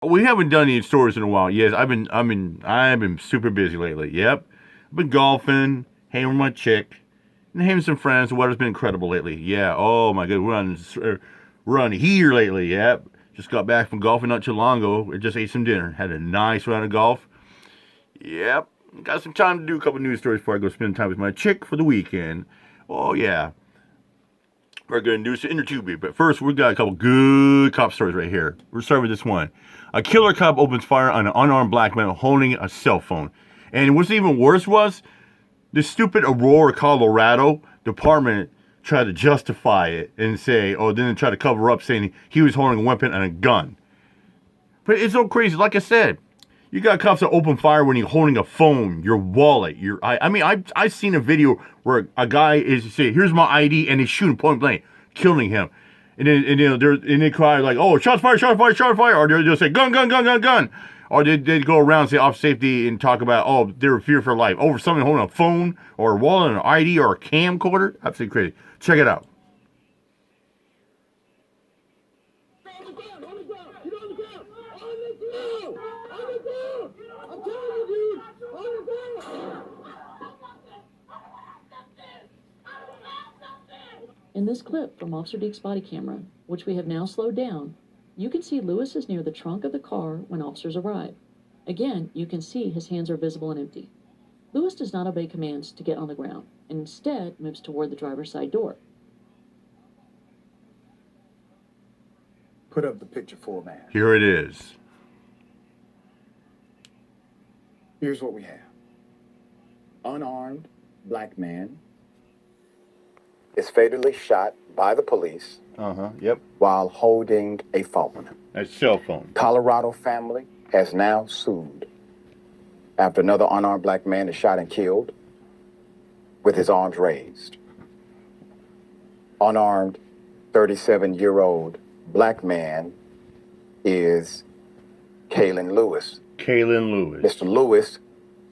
We haven't done any stories in a while. Yes, I've been super busy lately. Yep, I've been golfing, hanging with my chick, and hanging with some friends. The weather's been incredible lately. Yeah. Oh my god, we're on here lately. Yep. Just got back from golfing not too long ago. I just ate some dinner. Had a nice round of golf. Yep. Got some time to do a couple news stories before I go spend time with my chick for the weekend. Oh yeah. We're going to do some intertube, but first we got a couple good cop stories right here. We're starting with this one. A killer cop opens fire on an unarmed black man holding a cell phone. And what's even worse was the stupid Aurora, Colorado department tried to justify it and say, oh, then they tried to cover up saying he was holding a weapon and a gun. But it's so crazy. Like I said, you got cops that open fire when you're holding a phone, your wallet, I've seen a video where a guy is saying, "Here's my ID," and he's shooting point blank, killing him. And they cry like, "Oh, shots fired, shots fired, shots fired," or they'll just say, "Gun, gun, gun, gun, gun," or they go around and say off safety and talk about, "Oh, they were fear for life over someone holding a phone or a wallet, an ID, or a camcorder." Absolutely crazy. Check it out. In this clip from Officer Deke's body camera, which we have now slowed down, you can see Lewis is near the trunk of the car when officers arrive. Again, you can see his hands are visible and empty. Lewis does not obey commands to get on the ground, and instead moves toward the driver's side door. Put up the picture for man. Here it is. Here's what we have. Unarmed black man is fatally shot by the police Yep. while holding a phone. A cell phone. Colorado family has now sued after another unarmed black man is shot and killed with his arms raised. Unarmed 37-year-old black man is Kalen Lewis. Kalen Lewis. Mr. Lewis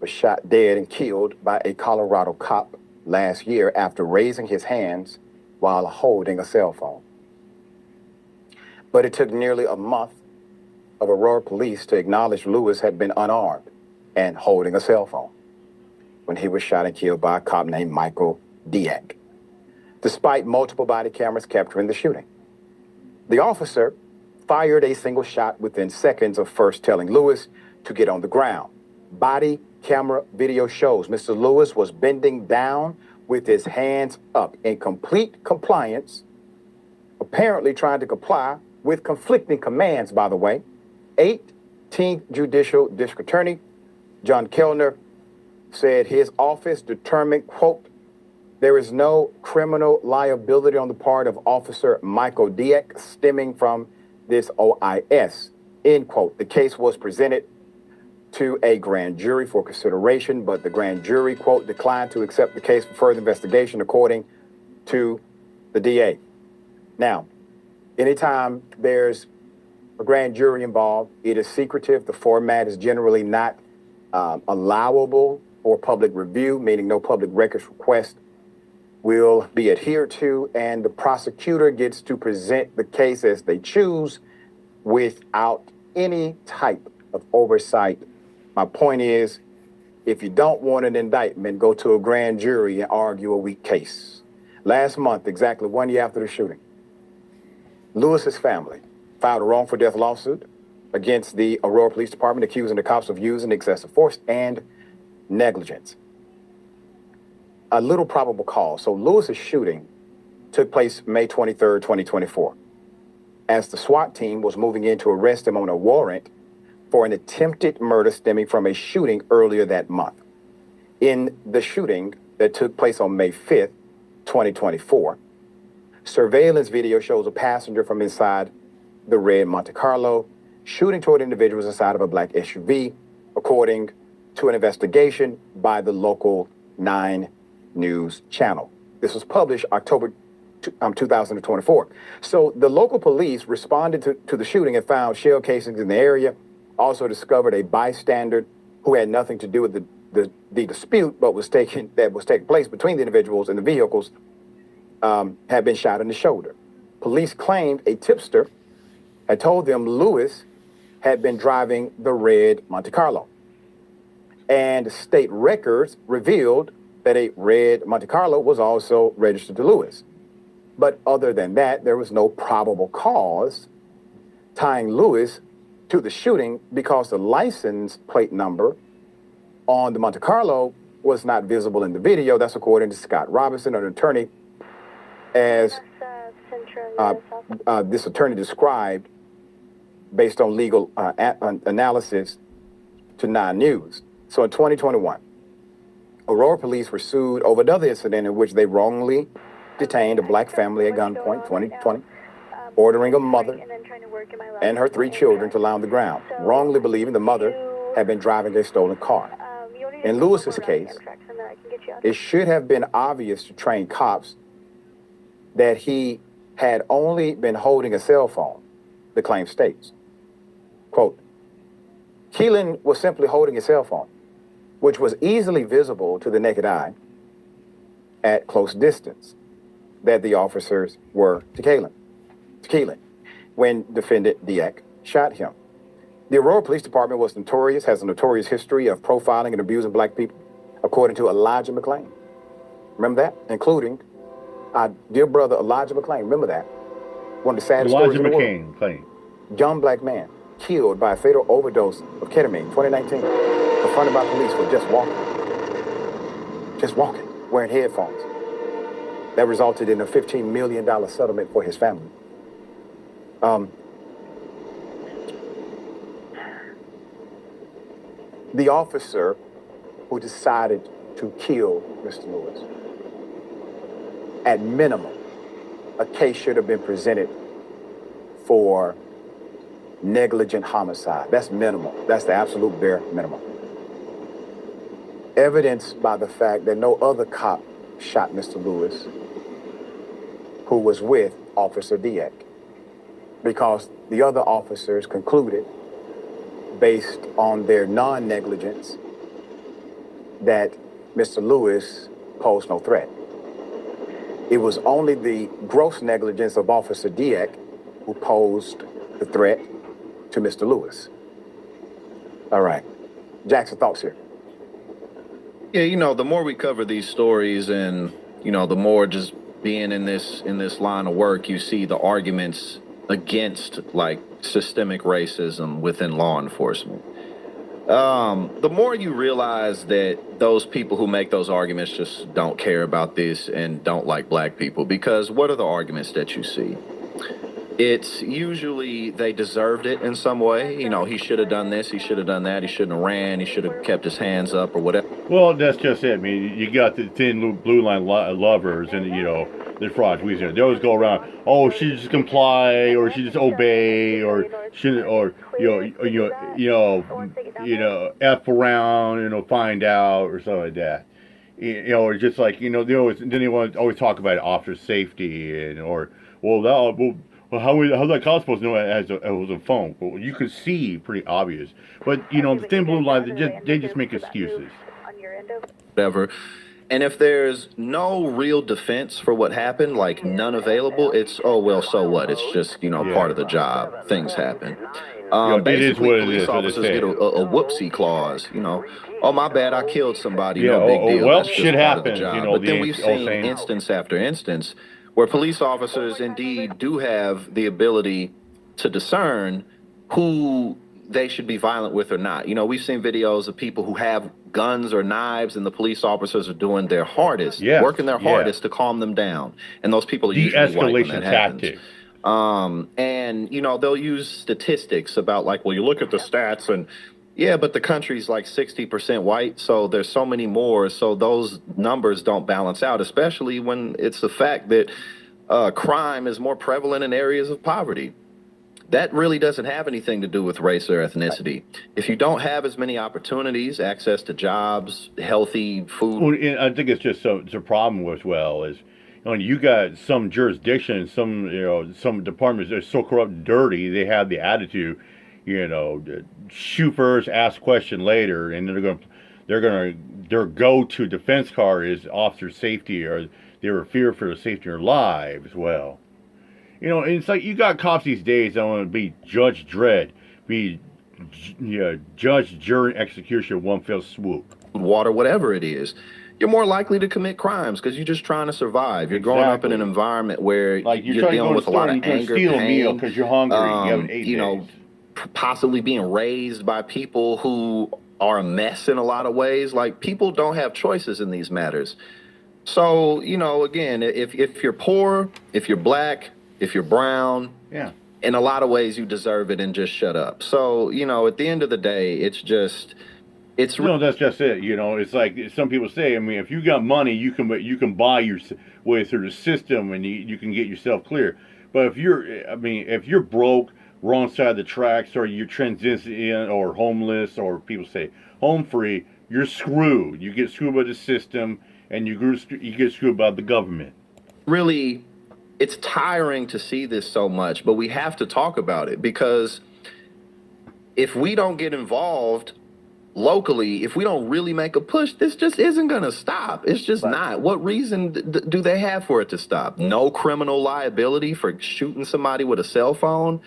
was shot dead and killed by a Colorado cop last year after raising his hands while holding a cell phone. But it took nearly a month of Aurora police to acknowledge Lewis had been unarmed and holding a cell phone when he was shot and killed by a cop named Michael Diak, despite multiple body cameras capturing the shooting. The officer fired a single shot within seconds of first telling Lewis to get on the ground. Body camera video shows Mr. Lewis was bending down with his hands up in complete compliance, apparently trying to comply with conflicting commands, by the way. 18th Judicial District Attorney John Kellner said his office determined, quote, there is no criminal liability on the part of Officer Michael Diak stemming from this OIS, end quote. The case was presented to a grand jury for consideration, but the grand jury, quote, declined to accept the case for further investigation, according to the DA. Now, anytime there's a grand jury involved, it is secretive. The format is generally not allowable for public review, meaning no public records request will be adhered to, and the prosecutor gets to present the case as they choose without any type of oversight. My point is, if you don't want an indictment, go to a grand jury and argue a weak case. Last month, exactly 1 year after the shooting, Lewis's family filed a wrongful death lawsuit against the Aurora Police Department, accusing the cops of using excessive force and negligence. A little probable cause. So Lewis's shooting took place May 23rd, 2024, as the SWAT team was moving in to arrest him on a warrant for an attempted murder stemming from a shooting earlier that month. In the shooting that took place on May 5th, 2024, surveillance video shows a passenger from inside the red Monte Carlo shooting toward individuals inside of a black SUV, according to an investigation by the local 9 News channel. This was published October 2024. So the local police responded to the shooting and found shell casings in the area, also discovered a bystander who had nothing to do with the dispute, but was taking place between the individuals and the vehicles, had been shot in the shoulder. Police claimed a tipster had told them Lewis had been driving the red Monte Carlo. And state records revealed that a red Monte Carlo was also registered to Lewis. But other than that, there was no probable cause tying Lewis to the shooting because the license plate number on the Monte Carlo was not visible in the video. That's according to Scott Robinson, an attorney, as this attorney described based on legal analysis to 9 News. So in 2021, Aurora police were sued over another incident in which they wrongly detained a black family at gunpoint, 2020, ordering a mother and her 3 children to lie on the ground, wrongly believing the mother had been driving a stolen car. In Lewis's case, it should have been obvious to trained cops that he had only been holding a cell phone, the claim states. Quote, Keelan was simply holding a cell phone, which was easily visible to the naked eye at close distance, that the officers were to Keelan when defendant Dieck shot him. The Aurora Police Department has a notorious history of profiling and abusing black people, according to Elijah McClain. Remember that? Including our dear brother Elijah McClain. Remember that? One of the saddest stories in the world. McClain. Young black man killed by a fatal overdose of ketamine, 2019, confronted by police for just walking, wearing headphones. That resulted in a $15 million settlement for his family. The officer who decided to kill Mr. Lewis, at minimum, a case should have been presented for negligent homicide. That's minimal. That's the absolute bare minimum. Evidenced by the fact that no other cop shot Mr. Lewis who was with Officer Dieck, because the other officers concluded, based on their non-negligence, that Mr. Lewis posed no threat. It was only the gross negligence of Officer Dieck who posed the threat to Mr. Lewis. All right. Jackson, thoughts here? Yeah, the more we cover these stories and, the more just being in this line of work, you see the arguments against like systemic racism within law enforcement. The more you realize that those people who make those arguments just don't care about this and don't like black people, because what are the arguments that you see? It's usually they deserved it in some way. He should have done this, he should have done that, he shouldn't have ran, he should have kept his hands up or whatever. Well, that's just it. I mean, you got the thin blue line lovers and, the frauds. They always go around, oh, she just comply or she just obey or she, or, F around, find out or something like that. Or just like, they want to always talk about officer safety and, or, how's that cop supposed to know it was a phone? Well, you could see pretty obvious. But, the thin blue line, they just make excuses. Whatever. And if there's no real defense for what happened, like none available, it's, oh, well, so what? It's just, part of the job. Things happen. Basically, police officers get a whoopsie clause, Oh, my bad, I killed somebody, no big deal. Well, that's shit just part of the happens, job. But then we've seen instance after instance where police officers indeed do have the ability to discern who they should be violent with or not. We've seen videos of people who have guns or knives and the police officers are doing their hardest, working their hardest to calm them down. And those people are usually white when that happens. Tactic. And, they'll use statistics about like, well, you look at the stats and yeah, but the country's like 60% white, so there's so many more, so those numbers don't balance out, especially when it's the fact that crime is more prevalent in areas of poverty. That really doesn't have anything to do with race or ethnicity. If you don't have as many opportunities, access to jobs, healthy food. Well, I think it's just it's a problem as well is, you got some jurisdictions, some departments that are so corrupt and dirty, they have the attitude, shoot first, ask question later, and their go-to defense card is officer safety, or they were fear for the safety of their lives. Well, and it's like you got cops these days that want to be Judge Dredd, be Yeah, judge, jury, execution, one fell swoop. water, whatever it is, you're more likely to commit crimes because you're just trying to survive. You're growing up in an Exactly. environment where Like you're you're trying to go dealing to the with a store lot and of you're going to anger, steal a meal pain, because you're hungry. You haven't eaten you days. know, possibly being raised by people who are a mess in a lot of ways. Like people don't have choices in these matters. So, again, if you're poor, if you're black, if you're brown, Yeah. in a lot of ways you deserve it and just shut up. So, at the end of the day, it's No, that's just it. It's like some people say. I mean, if you got money, you can buy your way through the system, and you can get yourself clear. But if you're broke, wrong side of the tracks, or you're transitioning, or homeless, or people say home free, you're screwed. You get screwed by the system, and you get screwed by the government. really it's tiring to see this so much, but we have to talk about it because if we don't get involved locally, if we don't really make a push, this just isn't going to stop. It's just not. What reason do they have for it to stop? No criminal liability for shooting somebody with a cell phone.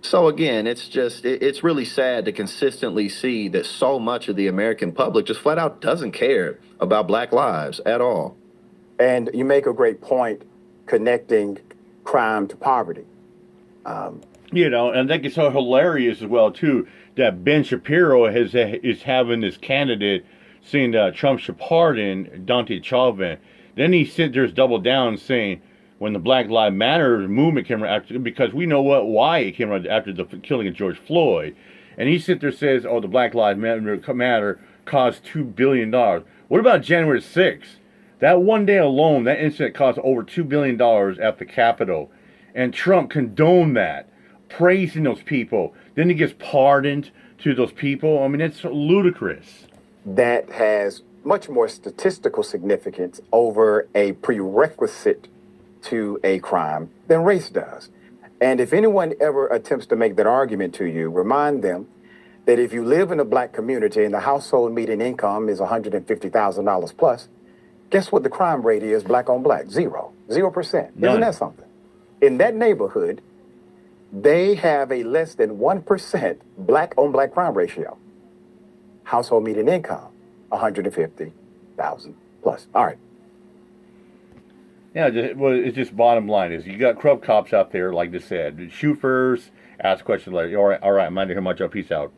So again, it's really sad to consistently see that so much of the American public just flat out doesn't care about Black lives at all. And you make a great point connecting crime to poverty. And I think it's so hilarious as well too that Ben Shapiro is having this candidate saying that Trump should pardon Dante Chauvin. Then he sit there's double down saying when the Black Lives Matter movement came around, because we know why it came around after the killing of George Floyd, and he sit there says, "Oh, the Black Lives Matter cost $2 billion." What about January 6th? That one day alone, that incident cost over $2 billion at the Capitol, and Trump condoned that, praising those people. Then he gets pardoned to those people. I mean, it's ludicrous. That has much more statistical significance over a prerequisite to a crime than race does. And if anyone ever attempts to make that argument to you, remind them that if you live in a black community and the household median income is $150,000 plus, guess what the crime rate is black on black? 0%. None. Isn't that something? In that neighborhood, they have a less than 1% black on black crime ratio. Household median income, 150,000 plus. All right. Yeah, it's just bottom line is you got corrupt cops out there, like they said, shoot first, ask questions later. All right, I'm out of here. Much up. Peace out.